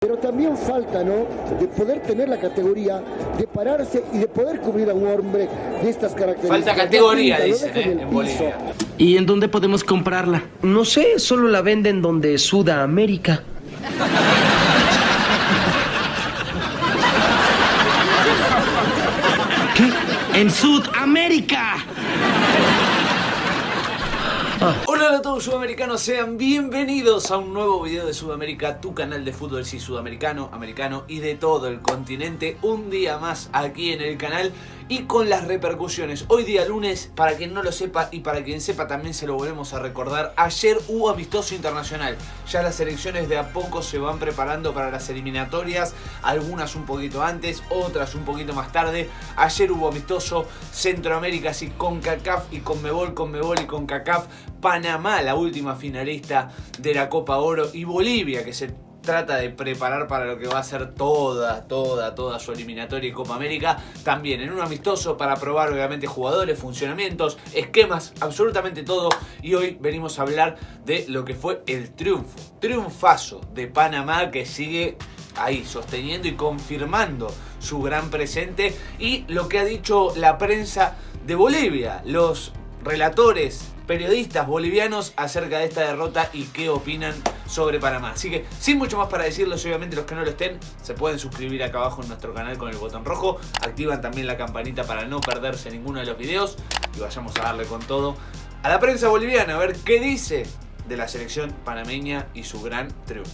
Pero también falta, ¿no?, de poder tener la categoría, de pararse y de poder cubrir a un hombre de estas características. Falta categoría, dicen, en Bolivia. ¿Y en dónde podemos comprarla? No sé, solo la venden donde Sudamérica. ¿Qué? ¡En Sudamérica! Hola a todos sudamericanos, sean bienvenidos a un nuevo video de Sudamérica, tu canal de fútbol sí sudamericano, americano y de todo el continente. Un día más aquí en el canal y con las repercusiones. Hoy día lunes, para quien no lo sepa y para quien sepa también se lo volvemos a recordar, ayer hubo amistoso internacional. Ya las selecciones de a poco se van preparando para las eliminatorias, algunas un poquito antes, otras un poquito más tarde. Ayer hubo amistoso Centroamérica, sí, CONCACAF y CONMEBOL y CONCACAF. Panamá, la última finalista de la Copa Oro, y Bolivia, que se trata de preparar para lo que va a ser toda su eliminatoria y Copa América, también en un amistoso para probar obviamente jugadores, funcionamientos, esquemas, absolutamente todo. Y hoy venimos a hablar de lo que fue el triunfazo de Panamá, que sigue ahí sosteniendo y confirmando su gran presente, y lo que ha dicho la prensa de Bolivia, los relatores, periodistas bolivianos acerca de esta derrota y qué opinan sobre Panamá. Así que sin mucho más para decirles, obviamente los que no lo estén se pueden suscribir acá abajo en nuestro canal con el botón rojo, activan también la campanita para no perderse ninguno de los videos y vayamos a darle con todo a la prensa boliviana, a ver qué dice de la selección panameña y su gran triunfo.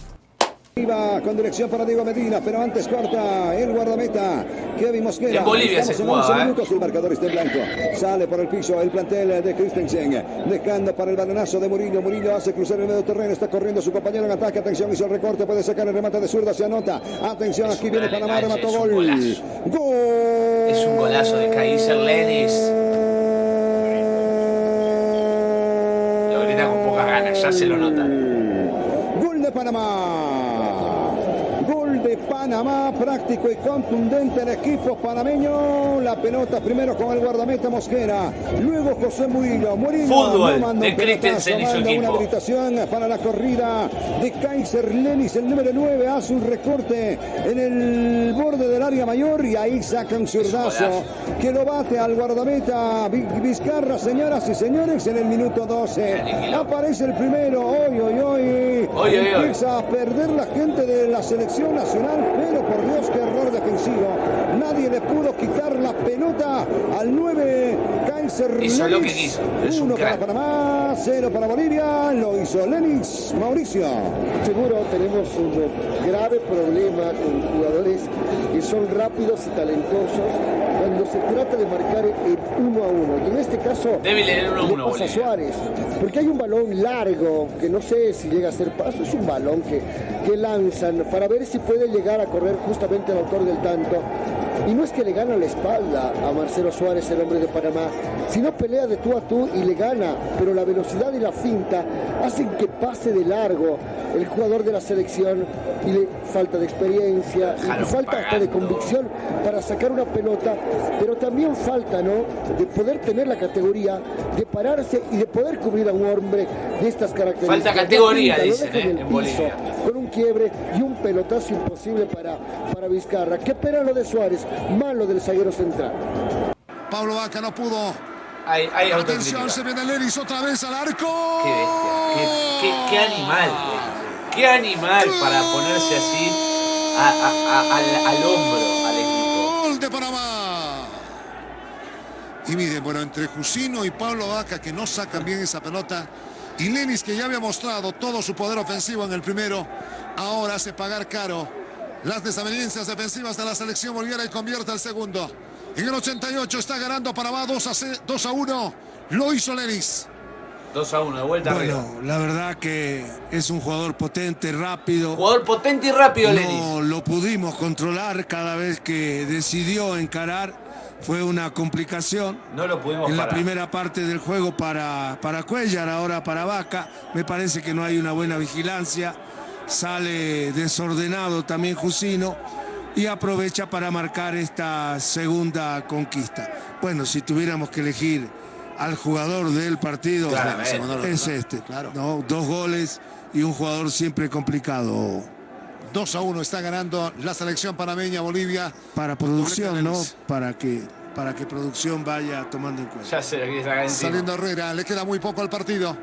Con dirección para Diego Medina, pero antes corta el guardameta Kevin Mosquera. En Bolivia se jugaba, minutos, el marcador está en blanco. Sale por el piso el plantel de Christensen, dejando para el balonazo de Murillo. Murillo hace cruzar el medio terreno, está corriendo su compañero en ataque. Atención, hizo el recorte, puede sacar el remate de zurda, se anota. Atención, aquí viene Panamá, remató gol. ¡Gol! Es un golazo de Kaiser Lenis. Lo grita con pocas ganas, ya se lo nota. Gol de Panamá. Gol de Panamá, práctico y contundente el equipo panameño. La pelota primero con el guardameta Mosquera, luego José Murillo. Fútbol no de Christensen y su equipo. Una habilitación para la corrida de Kaiser Lenis, el número 9, hace un recorte en el borde del área mayor y ahí saca un zurdazo que lo bate al guardameta Vizcarra, señoras y señores, en el minuto 12. Aparece el primero, hoy. Empieza a perder la gente de la selección nacional, pero por Dios, qué error defensivo. Nadie le pudo quitar la pelota al 9 Kaiser Lenis. Hizo lo que quiso. 1 para Panamá, 0 para Bolivia. Lo hizo Lenis. Mauricio. Seguro tenemos un grave problema con jugadores que son rápidos y talentosos cuando se trata de marcar el 1 a 1. Y en este caso, débil en el 1 a 1 pasa a Suárez, porque hay un balón largo que no sé si llega a ser paso, es un balón que lanzan para ver si puede llegar a correr justamente el autor del tanto. Y no es que le gana la espalda a Marcelo Suárez, el hombre de Panamá, sino pelea de tú a tú y le gana, pero la velocidad y la finta hacen que pase de largo el jugador de la selección y le falta de experiencia y falta hasta de convicción para sacar una pelota, pero también falta, ¿no?, de poder tener la categoría, de pararse y de poder cubrir a un hombre de estas características. Falta categoría, dicen, en Bolivia. Con un quiebre y un pelotazo imposible para Vizcarra. Qué pena lo de Suárez, malo del zaguero central. Pablo Vaca no pudo. Hay atención, se viene Lenis otra vez al arco. Qué bestia, qué animal, qué animal para ponerse así al hombro al equipo. Gol de Panamá. Y miren, bueno, entre Jusino y Pablo Vaca, que no sacan bien esa pelota, y Lenis, que ya había mostrado todo su poder ofensivo en el primero, ahora hace pagar caro las desavenencias defensivas de la selección boliviana y convierte al segundo. En el 88 está ganando Panamá 2 a 1. Lo hizo Lenis. 2 a 1, de vuelta arriba. Bueno, la verdad que es un jugador potente, rápido. Jugador potente y rápido, Lenis. No lo pudimos controlar cada vez que decidió encarar. Fue una complicación. No lo pudimos en parar. La primera parte del juego para Cuéllar, ahora para Vaca. Me parece que no hay una buena vigilancia. Sale desordenado también Jusino y aprovecha para marcar esta segunda conquista. Bueno, si tuviéramos que elegir al jugador del partido, es este. Claro. No, 2 goles y un jugador siempre complicado. 2-1 está ganando la selección panameña Bolivia. Para producción, ¿no? Lenis. Para que producción vaya tomando en cuenta. Ya se lo quiere sacar encima. Saliendo Herrera, le queda muy poco al partido.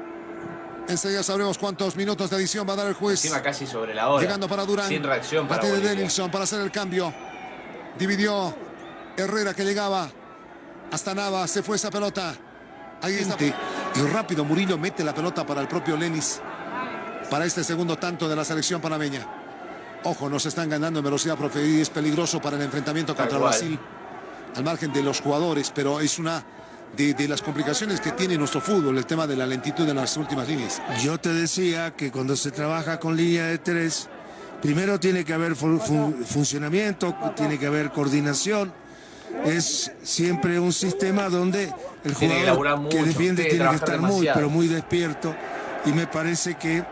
Enseguida sabremos cuántos minutos de adición va a dar el juez. Encima casi sobre la hora. Llegando para Durán. Sin reacción para Bate de Bolivia. Denilson para hacer el cambio. Dividió Herrera que llegaba hasta Nava. Se fue esa pelota. Ahí está. Y rápido Murillo mete la pelota para el propio Lenis. Para este segundo tanto de la selección panameña. Ojo, nos están ganando en velocidad, profe, y es peligroso para el enfrentamiento contra Brasil. Al margen de los jugadores, pero es una de las complicaciones que tiene nuestro fútbol, el tema de la lentitud en las últimas líneas. Yo te decía que cuando se trabaja con línea de 3, primero tiene que haber funcionamiento, tiene que haber coordinación. Es siempre un sistema donde el jugador que defiende tiene que estar muy, pero muy despierto. Y me parece que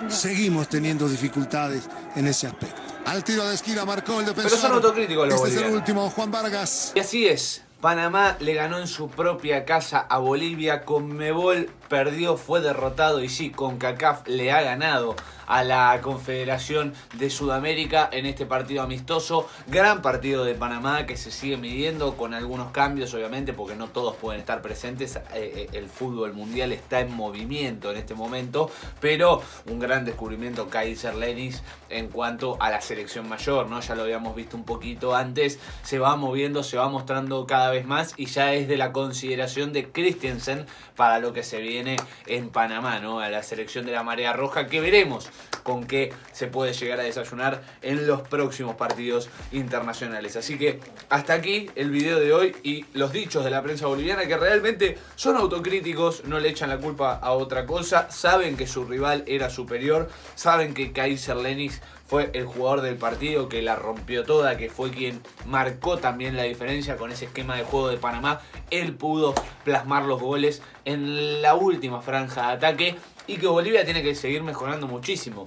seguimos teniendo dificultades en ese aspecto. Al tiro de esquina marcó el defensor. Pero son autocríticos los Este es el bolivianos. último, Juan Vargas. Y así es. Panamá le ganó en su propia casa a Bolivia. Conmebol perdió, fue derrotado. Y sí, CONCACAF le ha ganado a la Confederación de Sudamérica en este partido amistoso. Gran partido de Panamá que se sigue midiendo con algunos cambios, obviamente, porque no todos pueden estar presentes. El fútbol mundial está en movimiento en este momento, pero un gran descubrimiento Kaiser Lenis en cuanto a la selección mayor, ¿no? Ya lo habíamos visto un poquito antes. Se va moviendo, se va mostrando cada vez más y ya es de la consideración de Christensen para lo que se viene en Panamá, ¿no? A la selección de la Marea Roja, que veremos con qué se puede llegar a desayunar en los próximos partidos internacionales. Así que hasta aquí el video de hoy y los dichos de la prensa boliviana, que realmente son autocríticos, no le echan la culpa a otra cosa, saben que su rival era superior, saben que Kaiser Lenis fue el jugador del partido, que la rompió toda, que fue quien marcó también la diferencia con ese esquema de juego de Panamá. Él pudo plasmar los goles en la última franja de ataque y que Bolivia tiene que seguir mejorando muchísimo.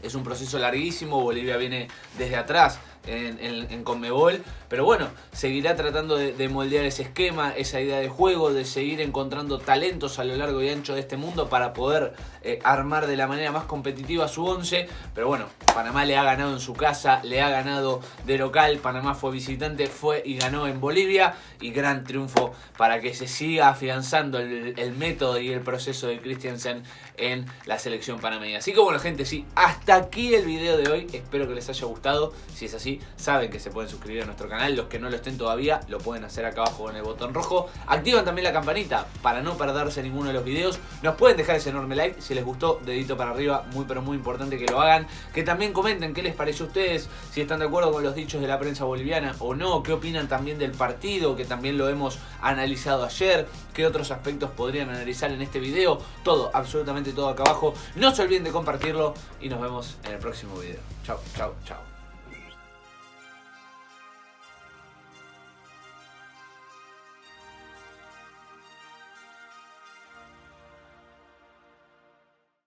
Es un proceso larguísimo, Bolivia viene desde atrás en Conmebol, pero bueno, seguirá tratando de moldear ese esquema, esa idea de juego, de seguir encontrando talentos a lo largo y ancho de este mundo para poder armar de la manera más competitiva su once. Pero bueno, Panamá le ha ganado en su casa, le ha ganado de local, Panamá fue visitante, fue y ganó en Bolivia, y gran triunfo para que se siga afianzando el método y el proceso de Christensen en la selección panameña. Así que bueno, gente, sí, hasta aquí el video de hoy, espero que les haya gustado. Si es así, saben que se pueden suscribir a nuestro canal. Los que no lo estén todavía, lo pueden hacer acá abajo con el botón rojo. Activan también la campanita para no perderse ninguno de los videos. Nos pueden dejar ese enorme like. Si les gustó, dedito para arriba. Muy pero muy importante que lo hagan. Que también comenten qué les pareció a ustedes. Si están de acuerdo con los dichos de la prensa boliviana o no. Qué opinan también del partido, que también lo hemos analizado ayer. Qué otros aspectos podrían analizar en este video. Todo, absolutamente todo acá abajo. No se olviden de compartirlo y nos vemos en el próximo video. Chau, chau, chau.